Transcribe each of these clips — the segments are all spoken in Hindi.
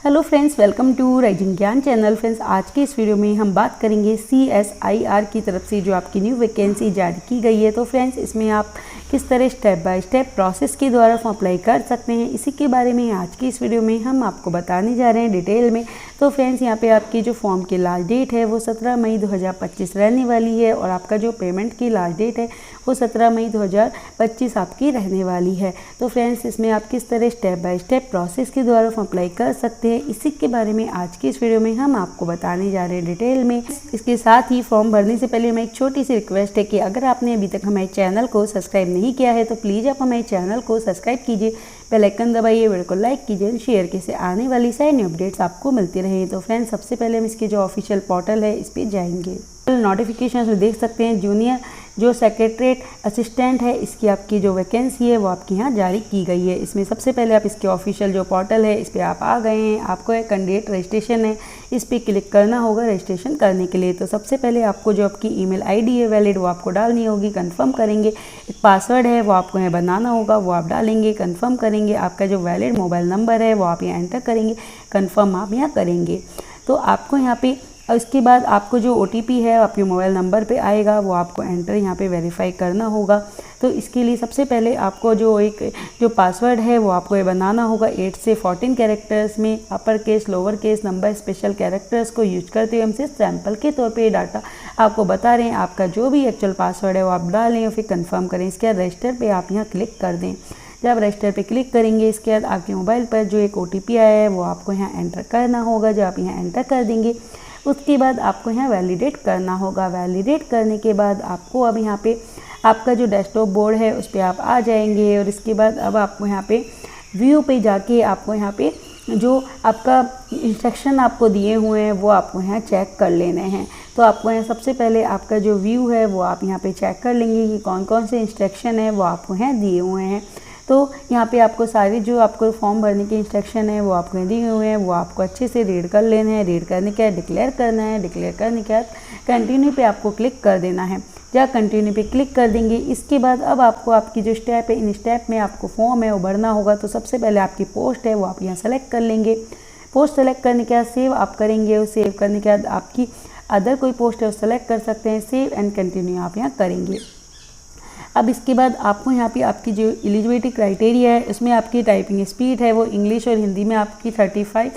Hello friends, welcome to Rising Gyan channel. Friends, आज के इस वीडियो में हम बात करेंगे CSIR की तरफ से जो आपकी न्यू वैकेंसी जारी की गई है। तो फ्रेंड्स, इसमें आप किस तरह स्टेप बाय स्टेप प्रोसेस के द्वारा फॉर्म अप्लाई कर सकते हैं, इसी के बारे में आज की इस वीडियो में हम आपको बताने जा रहे हैं डिटेल में। तो फ्रेंड्स, यहाँ पे आपकी जो फॉर्म की लास्ट डेट है वो 17 मई 2025 रहने वाली है और आपका जो पेमेंट की लास्ट डेट है वो 17 मई 2025 आपकी रहने वाली है। तो फ्रेंड्स, इसमें आप किस तरह स्टेप बाय स्टेप प्रोसेस के द्वारा फॉर्म अप्लाई कर सकते हैं, इसी के बारे में आज की इस वीडियो में हम आपको बताने जा रहे हैं डिटेल में। इसके साथ ही फॉर्म भरने से पहले हमें एक छोटी सी रिक्वेस्ट है कि अगर आपने अभी तक हमारे चैनल को सब्सक्राइब नहीं किया है तो प्लीज़ आप हमारे चैनल को सब्सक्राइब कीजिए, बेल आइकन दबाइए, वीडियो को लाइक कीजिए, शेयर कीजिए, आने वाली सारी न्यू अपडेट्स आपको मिलती रहे। तो फ्रेंड्स, सबसे पहले हम इसके जो ऑफिशियल पोर्टल है इस पर जाएंगे। नोटिफिकेशन में देख सकते हैं जूनियर जो सेक्रेटरीट असिस्टेंट है, इसकी आपकी जो वैकेंसी है वो आपके यहाँ जारी की गई है। इसमें सबसे पहले आप इसके ऑफिशियल जो पोर्टल है इस पर आप आ गए हैं। आपको एक कैंडिडेट रजिस्ट्रेशन है, इस पर क्लिक करना होगा रजिस्ट्रेशन करने के लिए। तो सबसे पहले आपको जो आपकी ईमेल आईडी है वैलिड वो आपको डालनी होगी, कंफर्म करेंगे। एक पासवर्ड है वो आपको यहाँ बनाना होगा, वो आप डालेंगे, कंफर्म करेंगे। आपका जो वैलिड मोबाइल नंबर है वो आप यहाँ एंटर करेंगे, कंफर्म आप यहाँ करेंगे। तो आपको यहाँ पे इसके बाद आपको जो OTP है आपके मोबाइल नंबर पे आएगा, वो आपको एंटर यहाँ पे वेरीफाई करना होगा। तो इसके लिए सबसे पहले आपको जो पासवर्ड है वो आपको ये बनाना होगा 8 से 14 कैरेक्टर्स में, upper case, lower case, number, special characters को यूज करते हुए हम सिर्फ सैम्पल के तौर पे डाटा आपको बता रहे हैं। आपका जो भी एक्चुअल पासवर्ड है वो आप डालें और फिर कंफर्म करें। इसके बाद रजिस्टर पर आप यहाँ क्लिक कर दें। जब रजिस्टर पे क्लिक करेंगे इसके बाद आपके मोबाइल पर जो एक OTP आया है वो आपको यहाँ एंटर करना होगा। जब आप यहाँ एंटर कर देंगे उसके बाद आपको यहाँ वैलिडेट करना होगा। वैलिडेट करने के बाद आपको अब यहाँ पे आपका जो डेस्कटॉप बोर्ड है उस पर आप आ जाएंगे और इसके बाद अब आपको यहाँ पे व्यू पे जाके आपको यहाँ पे जो आपका इंस्ट्रक्शन आपको दिए हुए हैं वो आपको यहाँ चेक कर लेने हैं। तो आपको यहाँ सबसे पहले आपका जो व्यू है वो आप यहाँ पे चेक कर लेंगे कि कौन कौन से इंस्ट्रक्शन है वो आपको यहाँ दिए हुए हैं। तो यहाँ पे आपको सारी जो आपको फॉर्म भरने के इंस्ट्रक्शन है वो आपको दिए हुए हैं, वो आपको अच्छे से रीड कर लेना है। रीड करने के बाद डिक्लेयर करना है, डिक्लेयर करने के बाद कंटिन्यू पे आपको क्लिक कर देना है। जब कंटिन्यू पे क्लिक कर देंगे इसके बाद अब आपको आपकी जो स्टेप है, इन स्टेप में आपको फॉर्म है वो भरना होगा। तो सबसे पहले आपकी पोस्ट है वो आप यहाँ सेलेक्ट कर लेंगे। पोस्ट सेलेक्ट करने के बाद सेव आप करेंगे और सेव करने के बाद आपकी अदर कोई पोस्ट है वो सेलेक्ट कर सकते हैं। सेव एंड कंटिन्यू आप यहाँ करेंगे। अब इसके बाद आपको यहाँ पे आपकी जो एलिजिबिलिटी क्राइटेरिया है उसमें आपकी टाइपिंग स्पीड है वो इंग्लिश और हिंदी में आपकी 35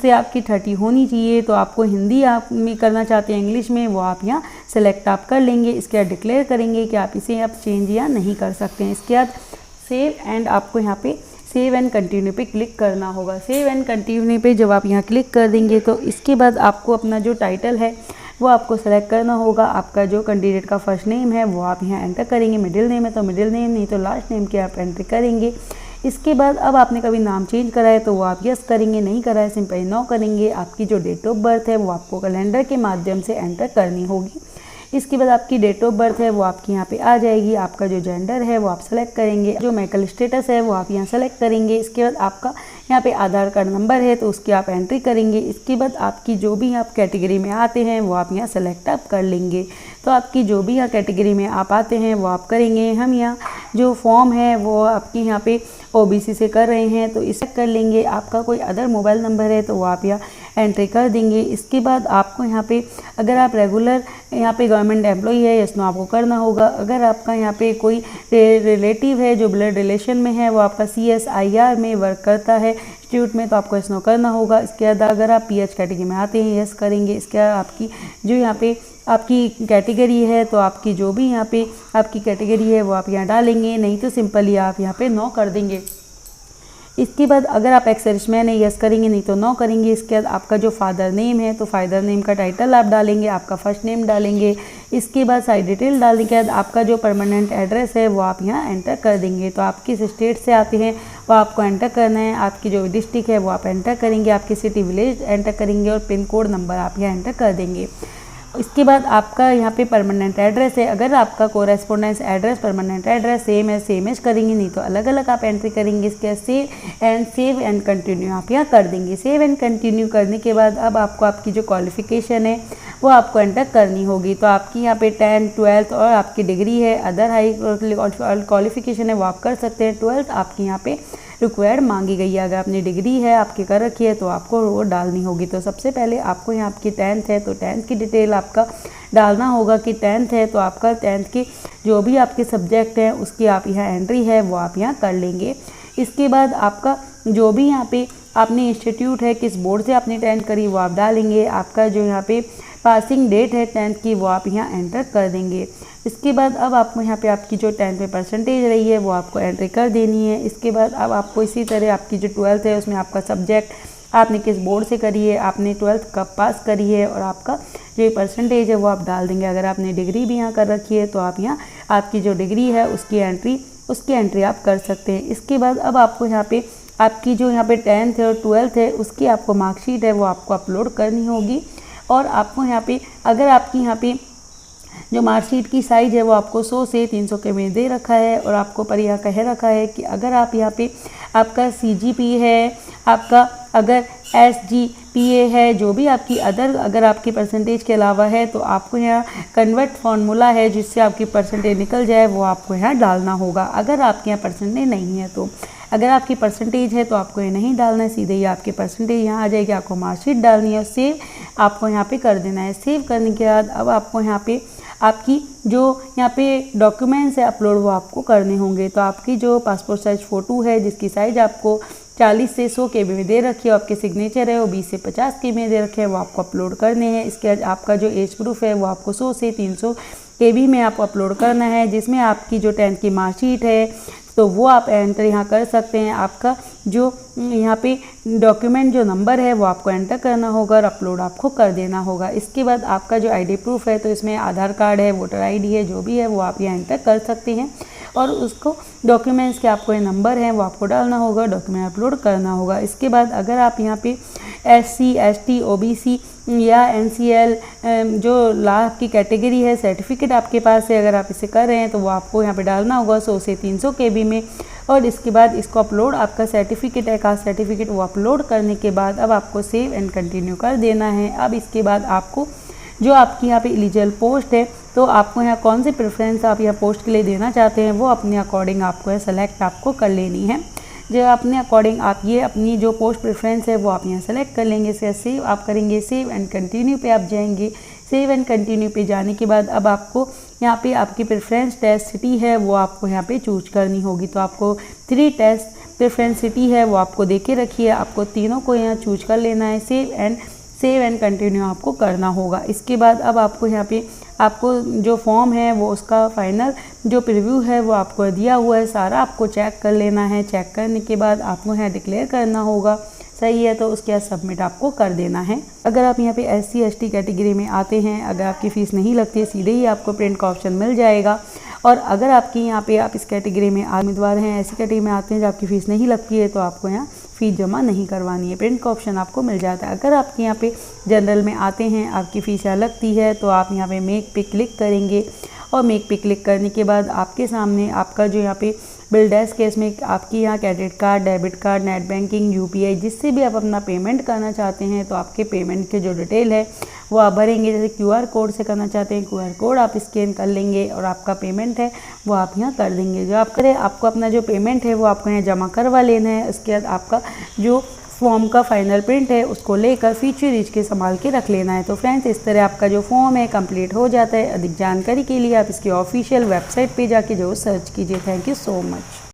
से आपकी 30 होनी चाहिए। तो आपको हिंदी आप में करना चाहते हैं इंग्लिश में, वो आप यहाँ सेलेक्ट आप कर लेंगे। इसके बाद डिक्लेयर करेंगे कि आप इसे आप चेंज या नहीं कर सकते हैं। इसके बाद सेव एंड आपको यहाँ पे सेव एंड कंटिन्यू पे क्लिक करना होगा। सेव एंड कंटिन्यू पे जब आप यहाँ क्लिक कर देंगे तो इसके बाद आपको अपना जो टाइटल है वो आपको सेलेक्ट करना होगा। आपका जो कैंडिडेट का फर्स्ट नेम है वो आप यहाँ एंटर करेंगे। मिडिल नेम है तो मिडिल नेम, नहीं तो लास्ट नेम की आप एंट्री करेंगे। इसके बाद अब आपने कभी नाम चेंज करा है तो वो आप यस करेंगे, नहीं करा है सिंपली नो करेंगे। आपकी जो डेट ऑफ बर्थ है वो आपको कैलेंडर के माध्यम से एंटर करनी होगी। इसके बाद आपकी डेट ऑफ बर्थ है वो आपकी यहाँ पे आ जाएगी। आपका जो जेंडर है वो आप सेलेक्ट करेंगे। जो मेडिकल स्टेटस है वो आप यहाँ सेलेक्ट करेंगे। इसके बाद आपका यहाँ पे आधार कार्ड नंबर है तो उसकी आप एंट्री करेंगे। इसके बाद आपकी जो भी आप कैटेगरी में आते हैं वो आप यहाँ सेलेक्ट आप कर लेंगे। तो आपकी जो भी यहाँ कैटेगरी में आप आते हैं वो आप करेंगे। हम यहाँ जो फॉर्म है वो आपके यहाँ पे OBC से कर रहे हैं तो इसे कर लेंगे। आपका कोई अदर मोबाइल नंबर है तो वो आप यहाँ एंट्री कर देंगे। इसके बाद आपको यहाँ पे अगर आप रेगुलर यहाँ पे गवर्नमेंट एम्प्लॉई है इसमें आपको करना होगा। अगर आपका यहाँ पे कोई रिलेटिव है जो ब्लड रिलेशन में है वो आपका CSIR में वर्क करता है इंस्टीट्यूट में तो आपको इसमें करना होगा। इसके बाद अगर आप PH कैटेगरी में आते हैं यस करेंगे। इसके बाद आपकी जो यहाँ पे आपकी कैटेगरी है तो आपकी जो भी यहाँ पे आपकी कैटेगरी है वो आप यहाँ डालेंगे, नहीं तो सिंपली आप यहाँ पे नो कर देंगे। इसके बाद अगर आप एक्स सर्विसमैन है यस करेंगे, नहीं तो नो करेंगे। इसके बाद आपका जो फादर नेम है तो फादर नेम का टाइटल आप डालेंगे, आपका फर्स्ट नेम डालेंगे। इसके बाद सारी डिटेल डालने के बाद आपका जो परमानेंट एड्रेस है वो आप यहाँ एंटर कर देंगे। तो आप किस स्टेट से आते हैं वो आपको एंटर करना है। आपकी जो डिस्ट्रिक्ट है वो आप एंटर करेंगे, आपकी सिटी विलेज एंटर करेंगे और पिन कोड नंबर आप यहाँ एंटर कर देंगे। इसके बाद आपका यहाँ पे परमानेंट एड्रेस है, अगर आपका correspondence address permanent address same as करेंगे, नहीं तो अलग अलग आप एंट्री करेंगे। इसके बाद सेव एंड कंटिन्यू आप यहाँ कर देंगे। सेव एंड कंटिन्यू करने के बाद अब आपको आपकी जो क्वालिफिकेशन है वो आपको एंटर करनी होगी। तो आपकी यहाँ पे 10th 12th और आपकी डिग्री है, अदर हाई क्वालिफिकेशन है वो आप कर सकते हैं। 12th आपकी यहाँ पे रिक्वायर्ड मांगी गई है। अगर आपने डिग्री है आपकी कर रखी है तो आपको वो डालनी होगी। तो सबसे पहले आपको यहाँ आपकी 10th है तो 10th की डिटेल आपका डालना होगा कि 10th है तो आपका 10th के जो भी आपके सब्जेक्ट हैं उसकी आप यहाँ एंट्री है वो आप यहाँ कर लेंगे। इसके बाद आपका जो भी यहाँ पे आपने इंस्टीट्यूट है किस बोर्ड से आपने 10th करी वो आप डालेंगे। आपका जो यहाँ पे पासिंग डेट है 10th की वो आप यहाँ एंटर कर देंगे। इसके बाद अब आपको यहाँ पे आपकी जो 10th में परसेंटेज रही है वो आपको एंट्री कर देनी है। इसके बाद अब आपको इसी तरह आपकी जो 12th है उसमें आपका सब्जेक्ट आपने किस बोर्ड से करी है, आपने 12th कब पास करी है और आपका जो परसेंटेज है वो आप डाल देंगे। अगर आपने डिग्री भी यहाँ कर रखी है तो आप यहाँ आपकी जो डिग्री है उसकी एंट्री आप कर सकते हैं। इसके बाद अब आपको यहाँ पे आपकी जो यहाँ पे 10th है और 12th है उसकी आपको मार्कशीट है वो आपको अपलोड करनी होगी। और आपको यहाँ पे अगर आपकी यहाँ पे जो मार्कशीट की साइज़ है वो आपको 100 से 300 के में दे रखा है और आपको पर यह कह रखा है कि अगर आप यहाँ पे आपका CGP है, आपका अगर SGPA है, जो भी आपकी अगर आपकी परसेंटेज के अलावा है तो आपको यहाँ कन्वर्ट फार्मूला है जिससे आपकी परसेंटेज निकल जाए वो आपको यहाँ डालना होगा। अगर आपके यहाँ परसेंटेज नहीं है तो अगर आपकी परसेंटेज है तो आपको ये नहीं डालना है, सीधे ही आपकी परसेंटेज यहाँ आ जाएगी। आपको मार्कशीट डालनी है, सेव आपको यहाँ पे कर देना है। सेव करने के बाद अब आपको यहाँ पे आपकी जो यहाँ पे डॉक्यूमेंट्स है अपलोड वो आपको करने होंगे। तो आपकी जो पासपोर्ट साइज फ़ोटो है जिसकी साइज़ आपको 40 से 100 KB में दे रखी है, आपके सिग्नेचर है वो 20 से 50 KB में दे रखे हैं, वो आपको अपलोड करने हैं। इसके बाद आपका जो एज प्रूफ है वो आपको 100 से 300 KB में आपको अपलोड करना है, जिसमें आपकी जो 10th की मार्कशीट है तो वो आप एंटर यहाँ कर सकते हैं। आपका जो यहाँ पे डॉक्यूमेंट जो नंबर है वो आपको एंटर करना होगा और अपलोड आपको कर देना होगा। इसके बाद आपका जो ID प्रूफ है तो इसमें आधार कार्ड है, वोटर ID है, जो भी है वो आप यहाँ एंटर कर सकते हैं और उसको डॉक्यूमेंट्स के आपको ये नंबर है वो आपको डालना होगा, डॉक्यूमेंट अपलोड करना होगा। इसके बाद अगर आप यहाँ पे SC ST OBC या NCL जो लाभ की कैटेगरी है सर्टिफिकेट आपके पास है, अगर आप इसे कर रहे हैं तो वो आपको यहाँ पे डालना होगा 100 से 300 KB में। और इसके बाद इसको अपलोड आपका सर्टिफिकेट है, कास्ट सर्टिफिकेट, वो अपलोड करने के बाद अब आपको सेव एंड कंटिन्यू कर देना है। अब इसके बाद आपको जो आपकी यहाँ पे एलिजिबल पोस्ट है तो आपको यहाँ कौन सी प्रेफरेंस आप यहाँ पोस्ट के लिए देना चाहते हैं वो अपने अकॉर्डिंग आपको सेलेक्ट आपको कर लेनी है। जो अपने अकॉर्डिंग आप ये अपनी जो पोस्ट प्रेफरेंस है वो आप यहाँ सेलेक्ट कर लेंगे। इसे सेव आप करेंगे, सेव एंड कंटिन्यू पे आप जाएंगे। सेव एंड कंटिन्यू पे जाने के बाद अब आपको यहाँ पे आपकी प्रेफरेंस टेस्ट सिटी है वो आपको यहाँ पे चूज करनी होगी। तो आपको 3 टेस्ट प्रेफरेंस सिटी है वो आपको दे के रखी है, आपको तीनों को यहाँ चूज कर लेना है। सेव एंड कंटिन्यू आपको करना होगा। इसके बाद अब आपको यहाँ पे आपको जो फॉर्म है वो उसका फाइनल जो प्रीव्यू है वो आपको दिया हुआ है, सारा आपको चेक कर लेना है। चेक करने के बाद आपको यहाँ डिक्लेयर करना होगा, सही है तो उसके बाद सबमिट आपको कर देना है। अगर आप यहाँ पे SC ST कैटेगरी में आते हैं, अगर आपकी फ़ीस नहीं लगती है सीधे ही आपको प्रिंट का ऑप्शन मिल जाएगा। और अगर आपकी यहाँ पे आप इस कैटेगरी में उम्मीदवार हैं, ऐसी कैटेगरी में आते हैं जो आपकी फ़ीस नहीं लगती है तो आपको यहाँ फ़ीस जमा नहीं करवानी है, प्रिंट का ऑप्शन आपको मिल जाता है। अगर आपके यहाँ पे जनरल में आते हैं, आपकी फ़ीस यहाँ लगती है तो आप यहाँ पे मेक पे क्लिक करेंगे और मेक पे क्लिक करने के बाद आपके सामने आपका जो यहाँ पे बिल डेस्क है इसमें आपकी यहाँ credit card, debit card, net banking, UPI जिससे भी आप अपना पेमेंट करना चाहते हैं तो आपके पेमेंट के जो डिटेल है वो आप भरेंगे। जैसे QR कोड से करना चाहते हैं, QR कोड आप स्कैन कर लेंगे और आपका पेमेंट है वो आप यहाँ कर देंगे। जो आप करें आपको अपना जो पेमेंट है वो आपको यहाँ जमा करवा लेना है। उसके बाद आपका जो फॉर्म का फाइनल प्रिंट है उसको लेकर फीचर रीच के संभाल के रख लेना है। तो फ्रेंड्स इस तरह आपका जो फॉर्म है कंप्लीट हो जाता है। अधिक जानकारी के लिए आप इसकी ऑफिशियल वेबसाइट पे जाके जरूर सर्च कीजिए। Thank you so much.